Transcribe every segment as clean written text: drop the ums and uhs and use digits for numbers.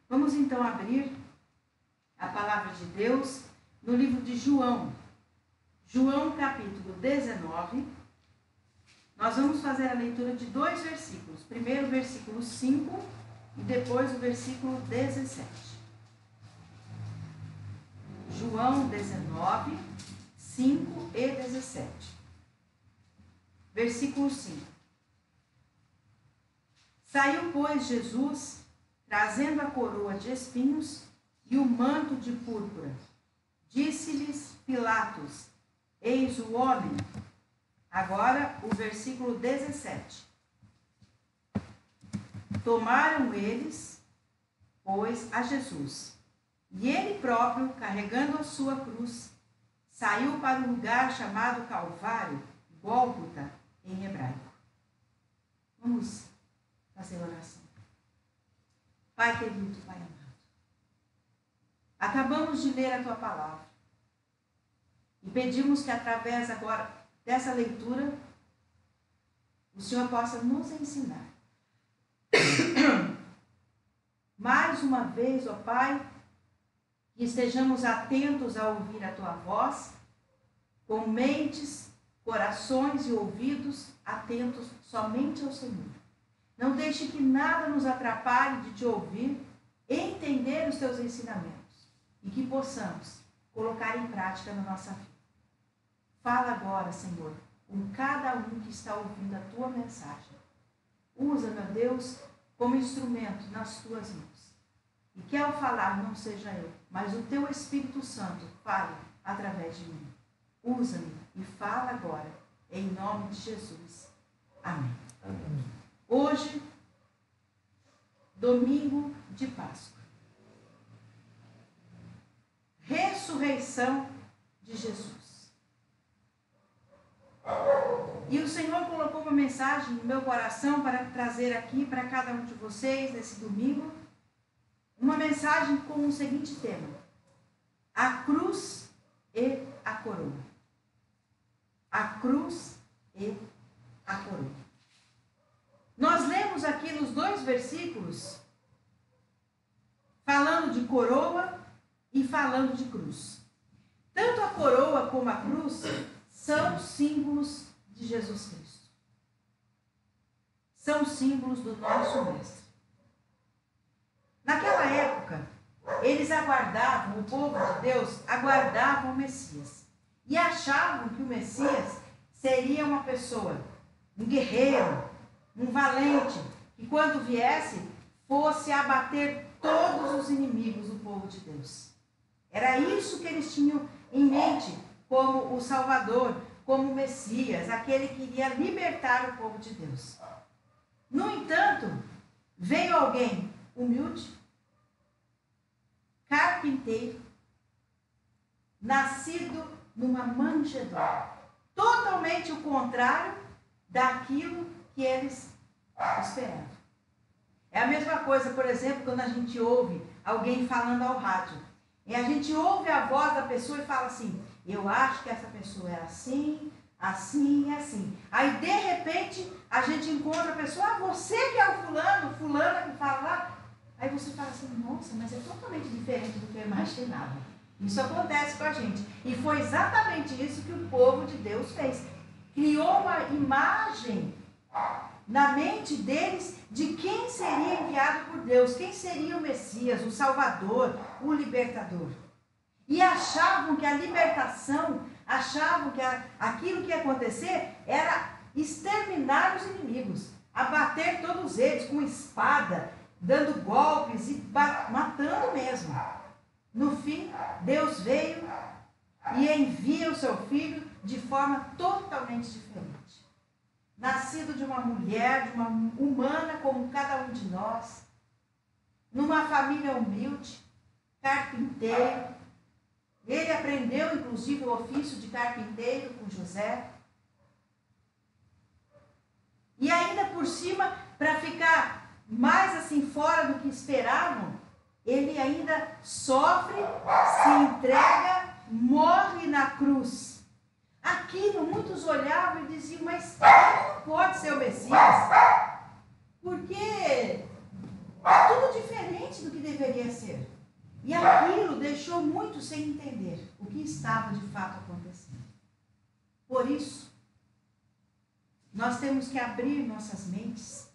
Vamos então abrir a palavra de Deus no livro de João. João capítulo 19. Nós vamos fazer a leitura de 2 versículos. Primeiro o versículo 5 e depois o versículo 17. João 19, 5 e 17. Versículo 5. Saiu, pois, Jesus, trazendo a coroa de espinhos e o manto de púrpura. Disse-lhes Pilatos: eis o homem. Agora o versículo 17. Tomaram eles, pois, a Jesus, e ele próprio, carregando a sua cruz, saiu para o lugar chamado Calvário, Gólgota, em hebraico. Vamos fazer oração. Pai querido, Pai amado, acabamos de ler a tua palavra e pedimos que através agora dessa leitura o Senhor possa nos ensinar. Mais uma vez, ó Pai, que estejamos atentos a ouvir a tua voz, com mentes, corações e ouvidos atentos somente ao Senhor. Não deixe que nada nos atrapalhe de te ouvir e entender os teus ensinamentos e que possamos colocar em prática na nossa vida. Fala agora, Senhor, com cada um que está ouvindo a tua mensagem. Usa, meu Deus, como instrumento nas tuas mãos. E que ao falar não seja eu, mas o teu Espírito Santo fale através de mim. Usa-me e fala agora, em nome de Jesus. Amém. Amém. Hoje, domingo de Páscoa. Ressurreição de Jesus. E o Senhor colocou uma mensagem no meu coração para trazer aqui para cada um de vocês nesse domingo. Uma mensagem com o seguinte tema: a cruz e a coroa. A cruz e a coroa. Nós lemos aqui nos 2 versículos falando de coroa e falando de cruz. Tanto a coroa como a cruz são símbolos de Jesus Cristo. São símbolos do nosso Mestre. Naquela época, eles aguardavam, o povo de Deus aguardava o Messias. E achavam que o Messias seria uma pessoa, um guerreiro, um valente, que quando viesse, fosse abater todos os inimigos do povo de Deus. Era isso que eles tinham em mente como o Salvador, como o Messias, aquele que iria libertar o povo de Deus. No entanto, veio alguém humilde, carpinteiro, nascido numa manjedoura. Totalmente o contrário daquilo que eles esperavam. É a mesma coisa, por exemplo, quando a gente ouve alguém falando ao rádio. E a gente ouve a voz da pessoa e fala assim: eu acho que essa pessoa é assim, assim e assim. Aí, de repente, a gente encontra a pessoa: ah, você que é o fulana que fala lá. Aí você fala assim: nossa, mas é totalmente diferente do que eu imaginava. Isso acontece com a gente. E foi exatamente isso que o povo de Deus fez. Criou uma imagem na mente deles de quem seria enviado por Deus, quem seria o Messias, o Salvador, o Libertador. E achavam que a libertação, achavam que aquilo que ia acontecer era exterminar os inimigos, abater todos eles com espada, dando golpes e matando mesmo. No fim, Deus veio e envia o seu filho de forma totalmente diferente. Nascido de uma mulher, de uma humana como cada um de nós, numa família humilde, carpinteiro. Ele aprendeu, inclusive, o ofício de carpinteiro com José. E ainda por cima, para ficar mais assim fora do que esperavam, ele ainda sofre, se entrega, morre na cruz. Aquilo, muitos olhavam e diziam: mas não pode ser o Messias, porque é tudo diferente do que deveria ser. E aquilo deixou muitos sem entender o que estava de fato acontecendo. Por isso, nós temos que abrir nossas mentes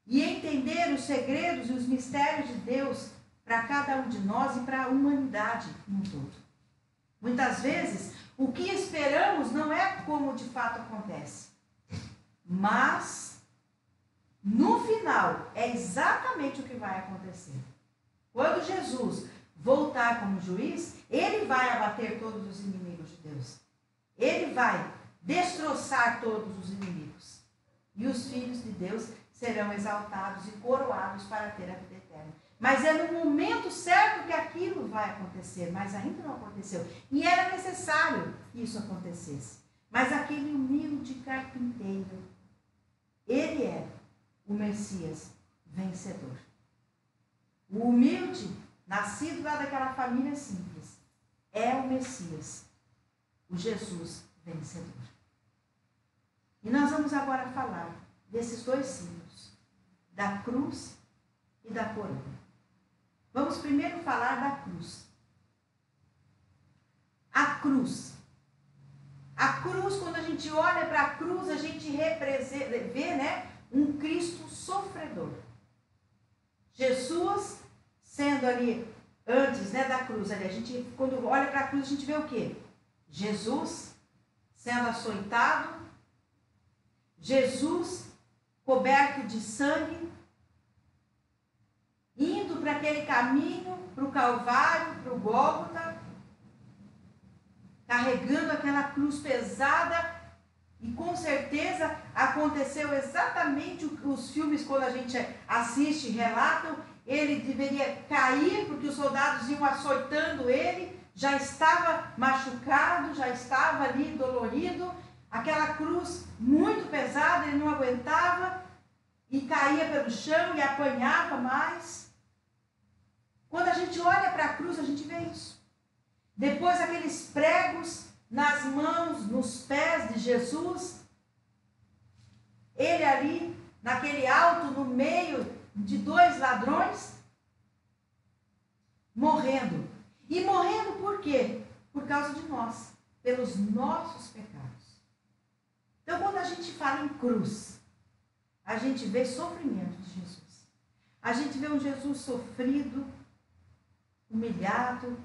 e entender os segredos e os mistérios de Deus para cada um de nós e para a humanidade como um todo. Muitas vezes, o que esperamos não é como de fato acontece. Mas, no final, é exatamente o que vai acontecer. Quando Jesus voltar como juiz, ele vai abater todos os inimigos de Deus. Ele vai destroçar todos os inimigos. E os filhos de Deus serão exaltados e coroados para ter a vida eterna. Mas é no momento certo que aquilo vai acontecer, mas ainda não aconteceu. E era necessário que isso acontecesse. Mas aquele humilde carpinteiro, ele é o Messias vencedor. O humilde, nascido lá daquela família simples, é o Messias, o Jesus vencedor. E nós vamos agora falar desses dois símbolos, da cruz e da coroa. Vamos primeiro falar da cruz. A cruz. A cruz, quando a gente olha para a cruz, a gente vê, né, um Cristo sofredor. Jesus sendo ali, antes, né, da cruz, ali, a gente, quando olha para a cruz, a gente vê o quê? Jesus sendo açoitado, Jesus coberto de sangue, indo para aquele caminho, para o Calvário, para o Gólgota, carregando aquela cruz pesada, e com certeza aconteceu exatamente o que os filmes, quando a gente assiste, relatam. Ele deveria cair, porque os soldados iam açoitando ele, já estava machucado, já estava ali dolorido, aquela cruz muito pesada, ele não aguentava, e caía pelo chão e apanhava mais. Quando a gente olha para a cruz, a gente vê isso. Depois aqueles pregos nas mãos, nos pés de Jesus, ele ali, naquele alto, no meio de dois ladrões, morrendo. E morrendo por quê? Por causa de nós, pelos nossos pecados. Então, quando a gente fala em cruz, a gente vê sofrimento de Jesus. A gente vê um Jesus sofrido, humilhado,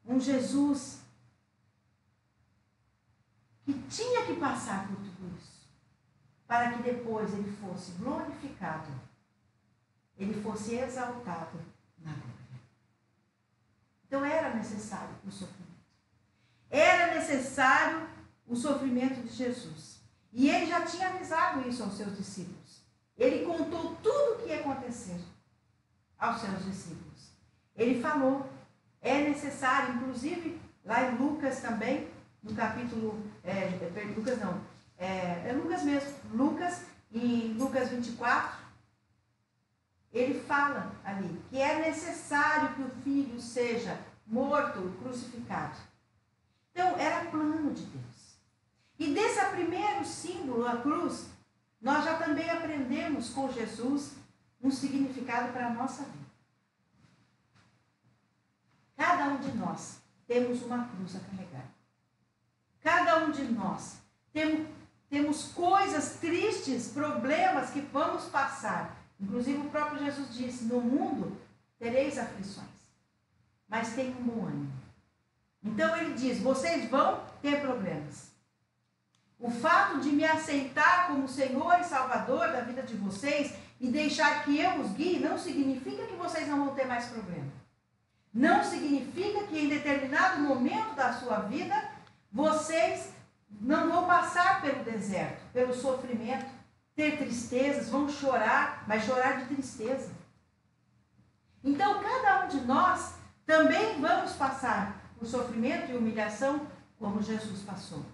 um Jesus que tinha que passar por tudo isso, para que depois ele fosse glorificado, ele fosse exaltado na glória. Então era necessário o sofrimento. Era necessário o sofrimento de Jesus. E ele já tinha avisado isso aos seus discípulos. Ele contou tudo o que ia acontecer aos seus discípulos. Ele falou, é necessário, inclusive lá em Lucas também, no capítulo, Lucas mesmo, Lucas, em Lucas 24, ele fala ali que é necessário que o Filho seja morto, crucificado. Então, era plano de Deus. E desse primeiro símbolo, a cruz, nós já também aprendemos com Jesus um significado para a nossa vida. Cada um de nós temos uma cruz a carregar. Cada um de nós temos coisas tristes, problemas que vamos passar. Inclusive o próprio Jesus disse, no mundo tereis aflições, mas tenham um bom ânimo. Então ele diz, vocês vão ter problemas. O fato de me aceitar como Senhor e Salvador da vida de vocês e deixar que eu os guie, não significa que vocês não vão ter mais problema. Não significa que em determinado momento da sua vida, vocês não vão passar pelo deserto, pelo sofrimento, ter tristezas, vão chorar, mas chorar de tristeza. Então, cada um de nós também vamos passar por sofrimento e humilhação como Jesus passou.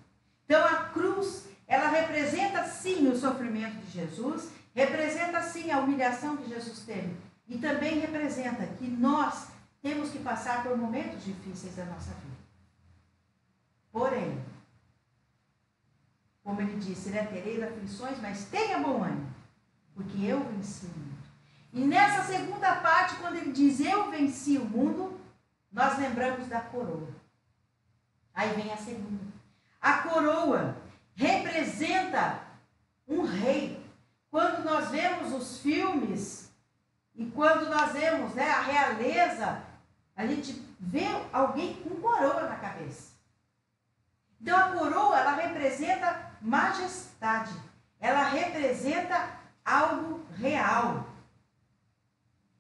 Então, a cruz, ela representa sim o sofrimento de Jesus, representa sim a humilhação que Jesus teve e também representa que nós temos que passar por momentos difíceis da nossa vida. Porém, como ele disse, né, tereis aflições, mas tenha bom ânimo, porque eu venci o mundo. E nessa segunda parte, quando ele diz eu venci o mundo, nós lembramos da coroa. Aí vem a segunda. A coroa representa um rei. Quando nós vemos os filmes e quando nós vemos, né, a realeza, a gente vê alguém com coroa na cabeça. Então a coroa, ela representa majestade. Ela representa algo real.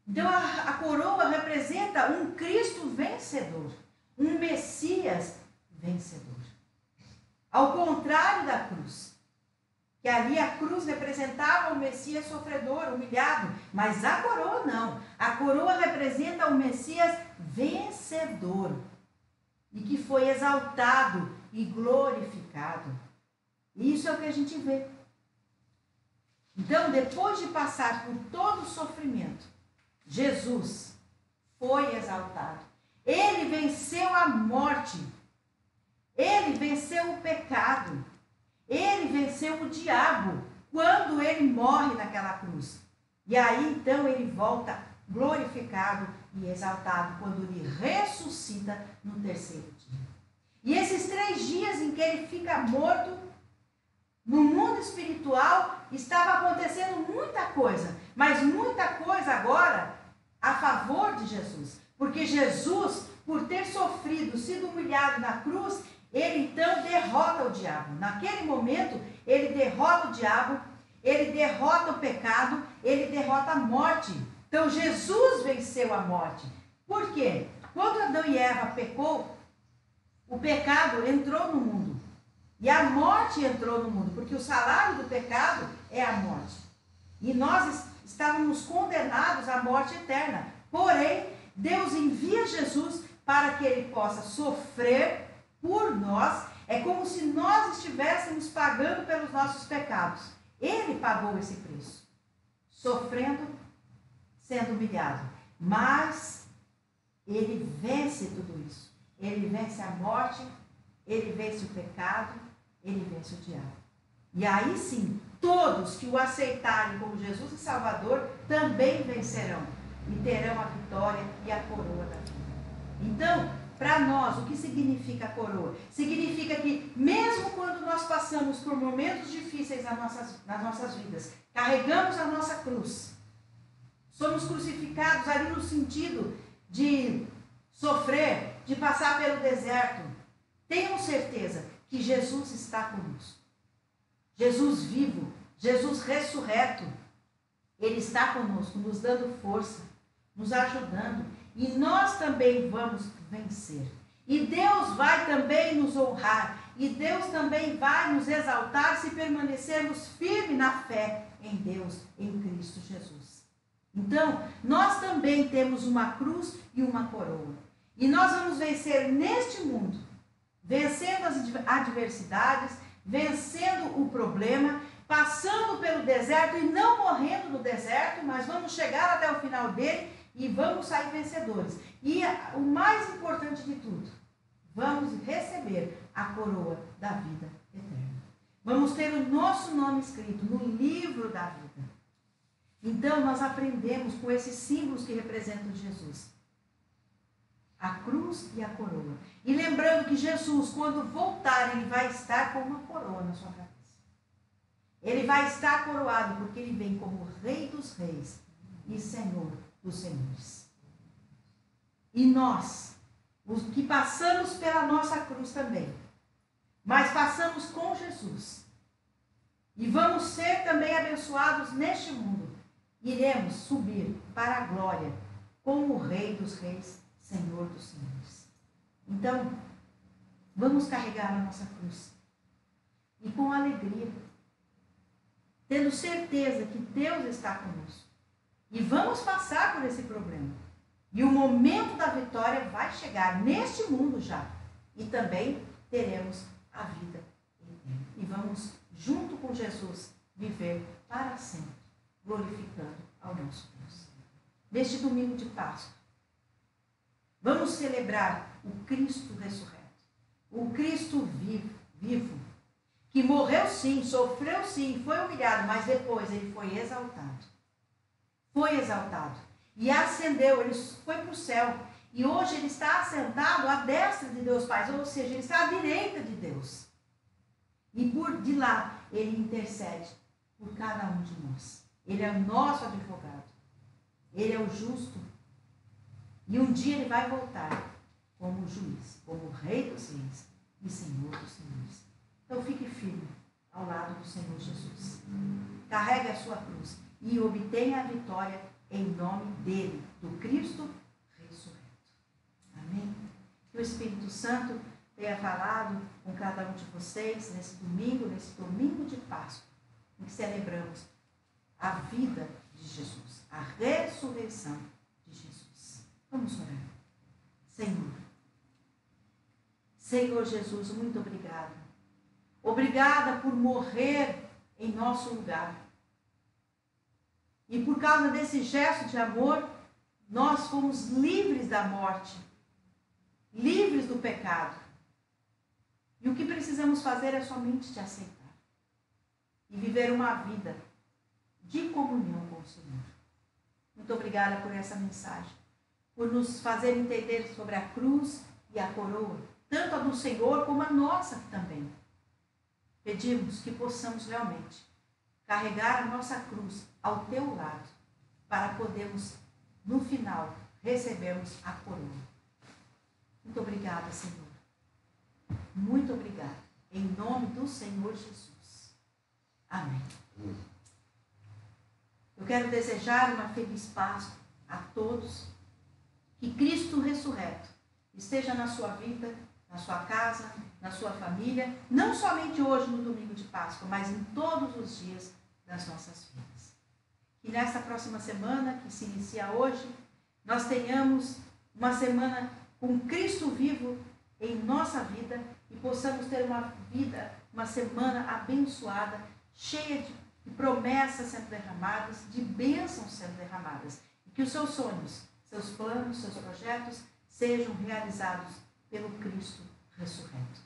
Então a coroa representa um Cristo vencedor, um Messias vencedor. Ao contrário da cruz, que ali a cruz representava o Messias sofredor, humilhado, mas a coroa não. A coroa representa o Messias vencedor e que foi exaltado e glorificado. Isso é o que a gente vê. Então, depois de passar por todo o sofrimento, Jesus foi exaltado. Ele venceu a morte. Ele venceu o pecado. Ele venceu o diabo quando ele morre naquela cruz. E aí, então, ele volta glorificado e exaltado quando ele ressuscita no terceiro dia. E esses 3 dias em que ele fica morto, no mundo espiritual estava acontecendo muita coisa, mas muita coisa agora a favor de Jesus. Porque Jesus, por ter sofrido, sido humilhado na cruz, ele então derrota o diabo. Naquele momento, ele derrota o diabo, ele derrota o pecado, ele derrota a morte. Então Jesus venceu a morte. Por quê? Quando Adão e Eva pecou, o pecado entrou no mundo. E a morte entrou no mundo, porque o salário do pecado é a morte. E nós estávamos condenados à morte eterna. Porém, Deus envia Jesus para que ele possa sofrer por nós. É como se nós estivéssemos pagando pelos nossos pecados. Ele pagou esse preço, sofrendo, sendo humilhado. Mas ele vence tudo isso. Ele vence a morte, ele vence o pecado, ele vence o diabo. E aí sim, todos que o aceitarem como Jesus e Salvador também vencerão e terão a vitória e a coroa da vida. Então, para nós, o que significa a coroa? Significa que mesmo quando nós passamos por momentos difíceis nas nossas vidas, carregamos a nossa cruz, somos crucificados ali no sentido de sofrer, de passar pelo deserto, tenham certeza que Jesus está conosco. Jesus vivo, Jesus ressurreto, ele está conosco, nos dando força, nos ajudando. E nós também vamos vencer. E Deus vai também nos honrar. E Deus também vai nos exaltar se permanecermos firmes na fé em Deus, em Cristo Jesus. Então, nós também temos uma cruz e uma coroa. E nós vamos vencer neste mundo, vencendo as adversidades, vencendo o problema, passando pelo deserto e não morrendo no deserto, mas vamos chegar até o final dele e vamos sair vencedores. E o mais importante de tudo, vamos receber a coroa da vida eterna. Vamos ter o nosso nome escrito no livro da vida. Então, nós aprendemos com esses símbolos que representam Jesus. A cruz e a coroa. E lembrando que Jesus, quando voltar, ele vai estar com uma coroa na sua cabeça. Ele vai estar coroado porque ele vem como Rei dos Reis e Senhor dos Senhores. E nós, os que passamos pela nossa cruz também, mas passamos com Jesus, e vamos ser também abençoados neste mundo, iremos subir para a glória como o Rei dos Reis, Senhor dos Senhores. Então, vamos carregar a nossa cruz. E com alegria, tendo certeza que Deus está conosco. E vamos passar por esse problema. E o momento da vitória vai chegar neste mundo já. E também teremos a vida eterna. E vamos, junto com Jesus, viver para sempre, glorificando ao nosso Deus. Neste domingo de Páscoa, vamos celebrar o Cristo ressurreto, o Cristo vivo, que morreu sim, sofreu sim, foi humilhado, mas depois ele foi exaltado. foi exaltado e ascendeu, ele foi para o céu. E hoje ele está assentado à destra de Deus Pai, ou seja, ele está à direita de Deus. E por de lá ele intercede por cada um de nós. Ele é o nosso advogado. Ele é o justo. E um dia ele vai voltar como juiz, como rei dos reis e senhor dos senhores. Então fique firme ao lado do Senhor Jesus. Carregue a sua cruz e obtenha a vitória em nome dele, do Cristo ressurreto. Amém? Que o Espírito Santo tenha falado com cada um de vocês nesse domingo de Páscoa, em que celebramos a vida de Jesus, a ressurreição de Jesus. Vamos orar. Senhor Jesus, muito obrigada. Obrigada por morrer em nosso lugar. E por causa desse gesto de amor, nós fomos livres da morte, livres do pecado. E o que precisamos fazer é somente te aceitar e viver uma vida de comunhão com o Senhor. Muito obrigada por essa mensagem, por nos fazer entender sobre a cruz e a coroa, tanto a do Senhor como a nossa também. Pedimos que possamos realmente carregar a nossa cruz ao teu lado, para podermos, no final, recebermos a coroa. Muito obrigada, Senhor. Muito obrigada. Em nome do Senhor Jesus. Amém. Eu quero desejar uma feliz Páscoa a todos. Que Cristo ressurreto esteja na sua vida, na sua casa, na sua família, não somente hoje no domingo de Páscoa, mas em todos os dias das nossas vidas. Que nessa próxima semana, que se inicia hoje, nós tenhamos uma semana com Cristo vivo em nossa vida e possamos ter uma vida, uma semana abençoada, cheia de promessas sendo derramadas, de bênçãos sendo derramadas. E que os seus sonhos, seus planos, seus projetos sejam realizados pelo Cristo ressurreto.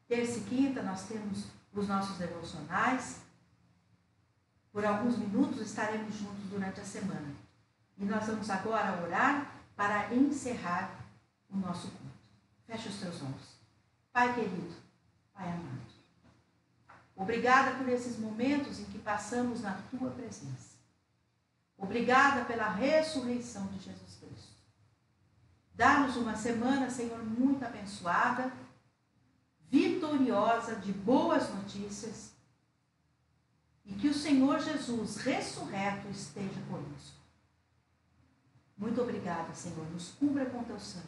Terça e quinta nós temos os nossos devocionais. Por alguns minutos estaremos juntos durante a semana. E nós vamos agora orar para encerrar o nosso culto. Feche os teus olhos. Pai querido, Pai amado, obrigada por esses momentos em que passamos na tua presença. Obrigada pela ressurreição de Jesus Cristo. Dá-nos uma semana, Senhor, muito abençoada, vitoriosa, de boas notícias, e que o Senhor Jesus ressurreto esteja conosco. Muito obrigada, Senhor. Nos cubra com teu sangue.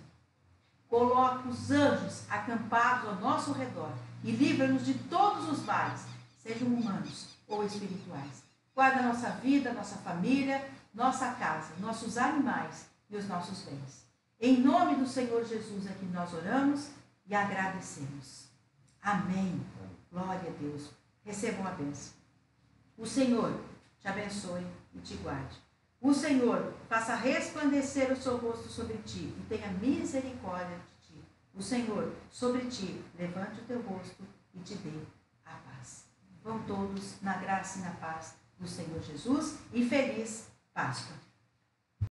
Coloque os anjos acampados ao nosso redor e livra-nos de todos os males, sejam humanos ou espirituais. Guarda a nossa vida, nossa família, nossa casa, nossos animais e os nossos bens. Em nome do Senhor Jesus é que nós oramos e agradecemos. Amém. Glória a Deus. Recebam a bênção. O Senhor te abençoe e te guarde. O Senhor faça resplandecer o seu rosto sobre ti e tenha misericórdia de ti. O Senhor sobre ti levante o teu rosto e te dê a paz. Vão todos na graça e na paz do Senhor Jesus e feliz Páscoa.